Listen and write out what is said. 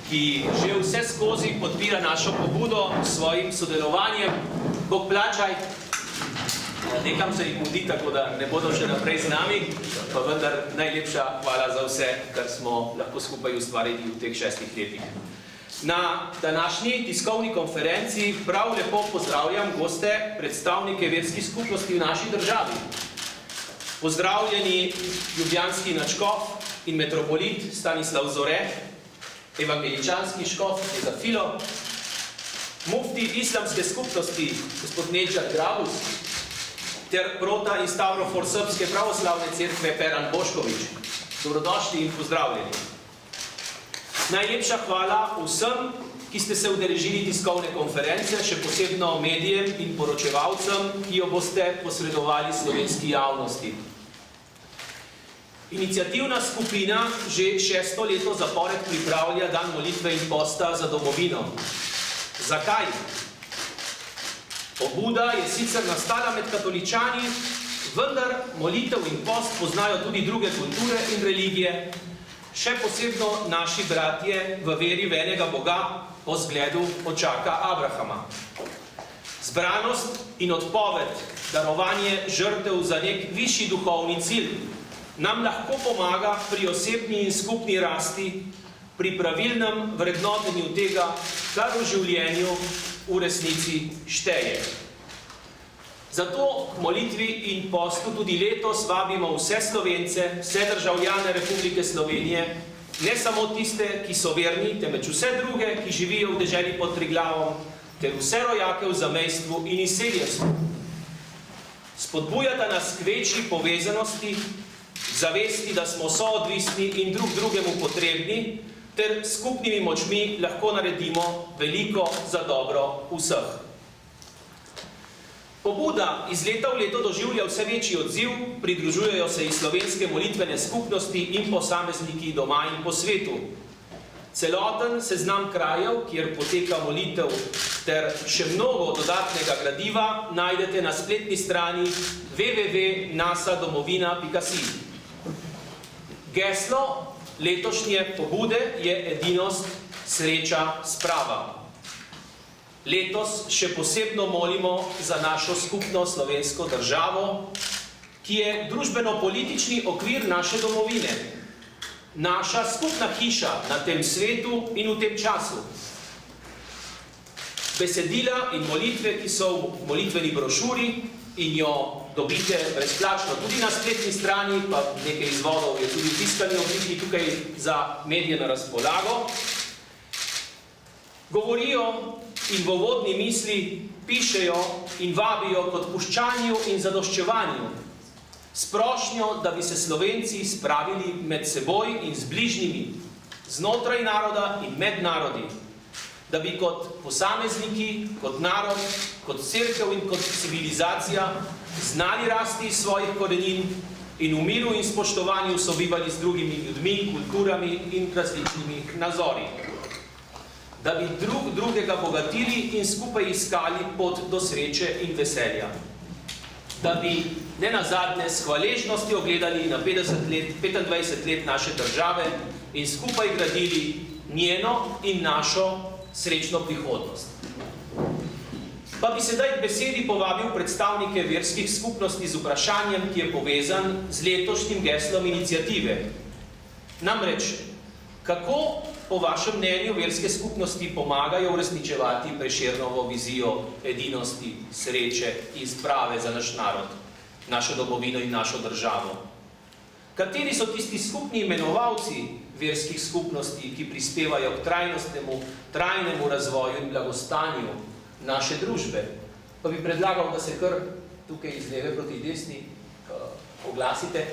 ki že vse skozi podpira našo pobudo s svojim sodelovanjem. Bog plačaj, nekam se jih mudi, tako da ne bodo še naprej z nami, pa vendar najlepša hvala za vse, kar smo lahko skupaj ustvarili v teh 6 letih. Na današnji tiskovni konferenci prav lepo pozdravljam goste, predstavnike verskih skupnosti v naši državi. Pozdravljeni ljubljanski nadškof in metropolit Stanislav Zore, evangeličanski škof Ezafilo, mufti islamske skupnosti gospod Nedžad Grabus ter prota in stavrofor srpske pravoslavne cerkve Peran Bošković. Dobrodošli in pozdravljeni. Najlepša hvala vsem, ki ste se udeležili tiskovne konference, še posebno medijem in poročevalcem, ki jo boste posredovali slovenski javnosti. Iniciativna skupina že 6. leto zapored pripravlja dan molitve in posta za domovino. Zakaj? Pobuda je sicer nastala med katoličani, vendar molitev in post poznajo tudi druge kulture in religije, še posebno naši bratje v veri v enega Boga po zgledu očaka Abrahama. Zbranost in odpoved, darovanje žrtev za nek višji duhovni cilj nam lahko pomaga pri osebni in skupni rasti, pri pravilnem vrednotenju tega, kar v življenju v resnici šteje. Zato k molitvi in postu tudi letos vabimo vse Slovence, vse državljane Republike Slovenije, ne samo tiste, ki so verni, temveč vse druge, ki živijo v deželi pod Triglavom, ter vse rojake v zamejstvu in izseljenstvu. Spodbujata nas k večji povezanosti, zavesti, da smo soodvisni in drug drugemu potrebni, ter skupnimi močmi lahko naredimo veliko za dobro vseh. Pobuda iz leta v leto doživlja vse večji odziv, pridružujejo se iz slovenske molitvene skupnosti in posamezniki doma in po svetu. Celoten seznam krajev, kjer poteka molitev, ter še mnogo dodatnega gradiva najdete na spletni strani www.nasadomovina.si. Geslo letošnje pobude je edinost, sreča, sprava. Letos še posebno molimo za našo skupno slovensko državo, ki je družbeno-politični okvir naše domovine, naša skupna hiša na tem svetu in v tem času. Besedila in molitve, ki so v molitveni brošuri in jo dobite brezplačno tudi na spletni strani, pa nekaj izvodov je tudi v tiskani obliki tukaj za medije na razpolago, govorijo in v uvodni misli pišejo in vabijo k odpuščanju in zadoščevanju, s prošnjo, da bi se Slovenci spravili med seboj in z bližnjimi, znotraj naroda in med narodi, da bi kot posamezniki, kot narod, kot cerkev in kot civilizacija znali rasti iz svojih korenin in v miru in spoštovanju sobivali z drugimi ljudmi, kulturami in različnimi nazori, da bi drugega bogatili in skupaj iskali pot do sreče in veselja. Da bi nenazadnje s hvaležnostjo gledali na 25 let naše države in skupaj gradili njeno in našo srečno prihodnost. Pa bi sedaj k besedi povabil predstavnike verskih skupnosti z vprašanjem, ki je povezan z letošnjim geslom iniciative. Namreč, kako po vašem mnenju verske skupnosti pomagajo uresničevati Prešernovo vizijo edinosti, sreče in sprave za naš narod, našo domovino in našo državo? Kateri so tisti skupni imenovalci verskih skupnosti, ki prispevajo k trajnemu razvoju in blagostanju naše družbe? Pa bi predlagal, da se kar tukaj iz leve proti desni oglasite.